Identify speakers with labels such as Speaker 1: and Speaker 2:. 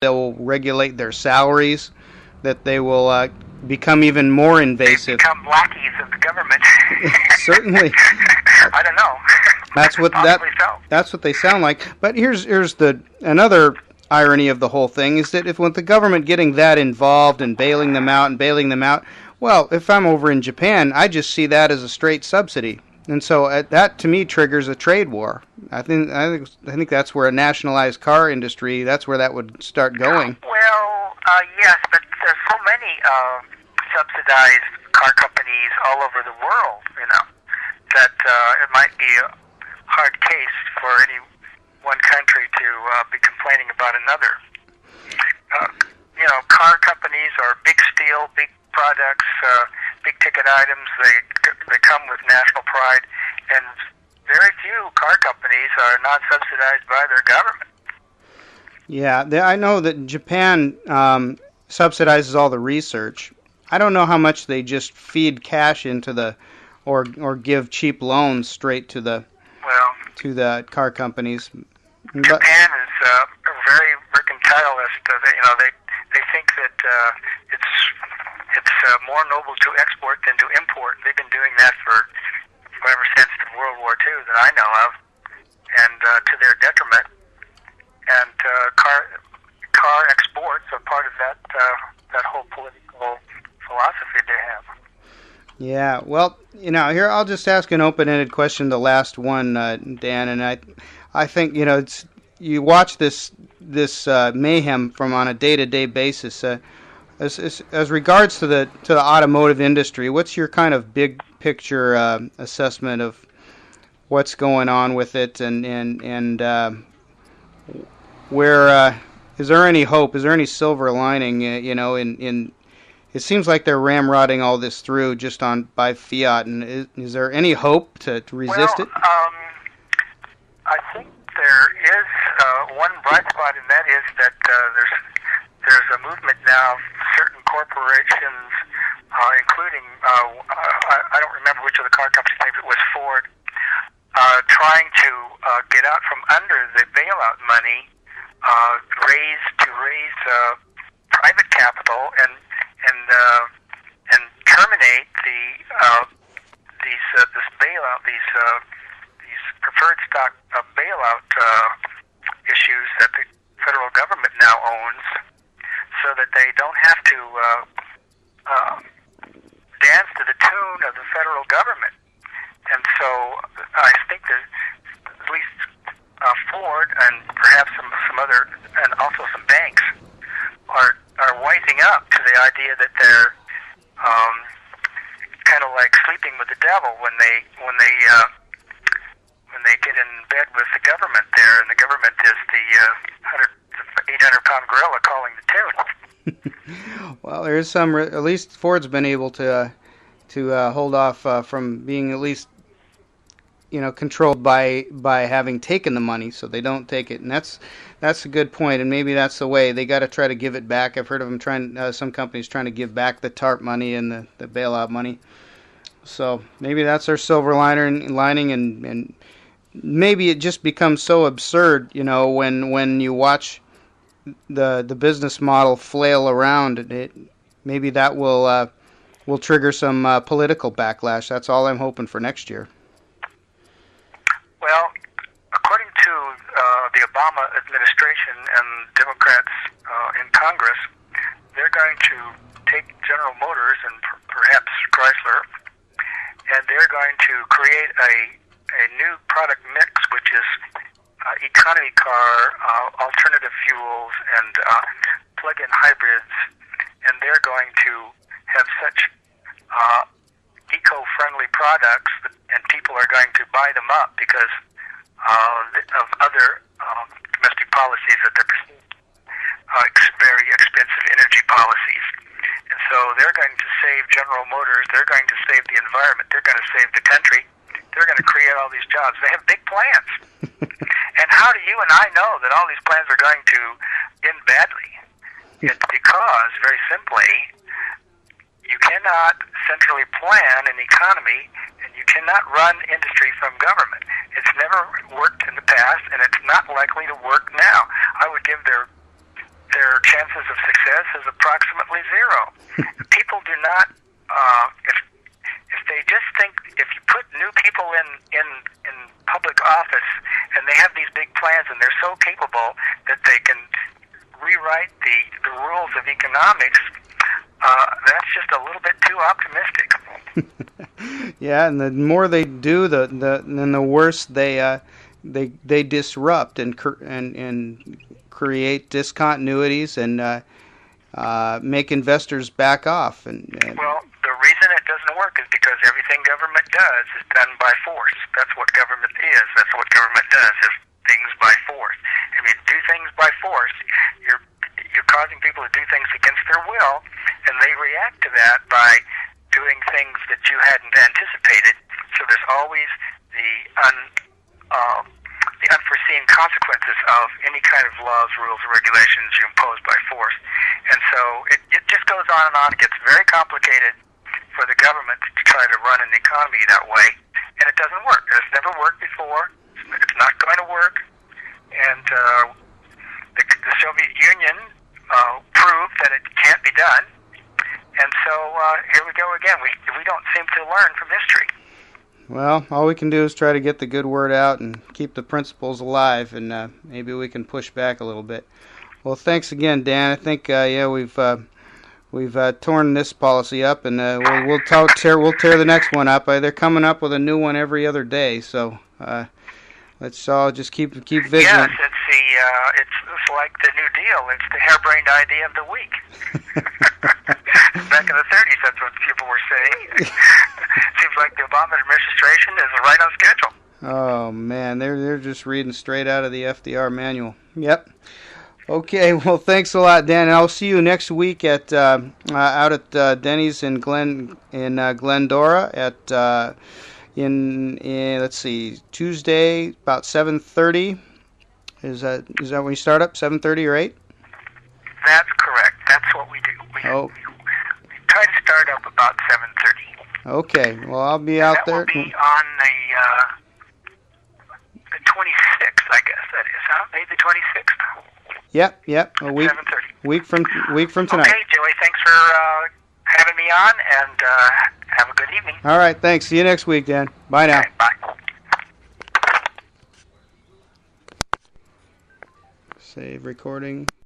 Speaker 1: they'll regulate their salaries, that they will become even more invasive.
Speaker 2: They become lackeys of the government.
Speaker 1: Certainly.
Speaker 2: I don't know.
Speaker 1: That's what they sound like. But here's another irony of the whole thing is that if with the government getting that involved and bailing them out, well, if I'm over in Japan, I just see that as a straight subsidy. And so that to me triggers a trade war. I think that's where a nationalized car industry, that's where that would start going.
Speaker 2: Well, yes, but there's so many subsidized car companies all over the world, that it might be a hard case for any one country to be complaining about another. Car companies are big steel, big products, big ticket items. They come with national pride, and very few car companies are not subsidized by their government.
Speaker 1: Yeah, I know that Japan subsidizes all the research. I don't know how much they just feed cash into or give cheap loans straight to the car companies.
Speaker 2: Japan is very mercantilist. They think that it's more noble to export than to import. They've been doing that ever since World War II that I know of, and to their detriment. And car exports are part of that whole political philosophy they have.
Speaker 1: Yeah, well, here I'll just ask an open-ended question, the last one, Dan, and I think it's you watch this mayhem from on a day-to-day basis. As regards to the automotive industry, what's your kind of big picture assessment of what's going on with it, and where is there any hope? Is there any silver lining? In it seems like they're ramrodding all this through just by fiat, and is there any hope to resist it?
Speaker 2: I think there is one bright spot, and that is that there's a movement now of certain corporations, including I don't remember which of the car companies, maybe it was Ford, trying to get out from under the bailout money, raise private capital and terminate this bailout, these preferred stock bailout issues that the federal government now owns, so that they don't have to dance to the tune of the federal government. And so I think that at least Ford and perhaps some other, and also some banks are wising up to the idea that they're kind of like sleeping with the devil when they get in bed with the government there, and the government is the 800-pound gorilla calling the tune.
Speaker 1: Well, there is some. At least Ford's been able to hold off from being at least controlled by having taken the money, so they don't take it, and that's a good point, and maybe that's the way they got to try to give it back. I've heard of them some companies trying to give back the TARP money and the bailout money. So maybe that's their silver lining, and maybe it just becomes so absurd, when you watch the business model flail around. Maybe that will trigger some political backlash. That's all I'm hoping for next year.
Speaker 2: Well, according to the Obama administration and Democrats in Congress, they're going to take General Motors and perhaps Chrysler, and they're going to create a new product mix, which is economy car, alternative fuels, and plug-in hybrids, and they're going to have such eco-friendly products, and people are going to buy them up because of other domestic policies that they're pursuing, very expensive energy policies. And so they're going to save General Motors, they're going to save the environment, they're going to save the country, they're going to create all these jobs. They have big plans. And how do you and I know that all these plans are going to end badly? It's because, very simply, you cannot centrally plan an economy, and you cannot run industry from government. It's never worked in the past, and it's not likely to work now. I would give their chances of success is approximately zero. People do not, if they just think, if you put new people in public office and they have these big plans and they're so capable that they can rewrite the rules of economics, that's just a little bit too optimistic.
Speaker 1: Yeah, and the more they do, then the worse they disrupt and create discontinuities and make investors back off.
Speaker 2: Well, the reason it doesn't work is because everything government does is done by force. That's what government is. That's what government does, is things by force. If you do things by force, you're causing people to do things against their will, and they react to that by doing things that you hadn't anticipated. So there's always the unforeseen consequences of any kind of laws, rules, or regulations you impose by force. And so it just goes on and on. It gets very complicated for the government to try to run an economy that way, and it doesn't work. It's never worked before. It's not going to work. And the Soviet Union proved that it can't be done. And so here we go again. We don't seem to learn from history.
Speaker 1: Well, all we can do is try to get the good word out and keep the principles alive, and maybe we can push back a little bit. Well, thanks again, Dan. I think we've torn this policy up, and we'll tear the next one up. They're coming up with a new one every other day, so let's all just keep vigilant.
Speaker 2: Yes, it's like the New Deal. It's the harebrained idea of the week. Back in the 30s, that's what people were saying. Seems like the Obama administration is right on schedule.
Speaker 1: Oh man, they're just reading straight out of the FDR manual. Yep. Okay, well, thanks a lot, Dan. And I'll see you next week at out at Denny's in Glendora at in let's see, Tuesday about 7:30. Is that when you start up? 7:30 or 8?
Speaker 2: That's correct. That's what we do. We try to start up about 7:30.
Speaker 1: Okay. Well, I'll be out there.
Speaker 2: That will be on the 26th, I guess that is, huh? Maybe the 26th.
Speaker 1: Yep. A week.
Speaker 2: 7:30.
Speaker 1: Week from tonight.
Speaker 2: Okay, Joey. Thanks for having me on, and have a good evening.
Speaker 1: All right. Thanks. See you next week, Dan. Bye now.
Speaker 2: Okay, bye.
Speaker 1: Save recording.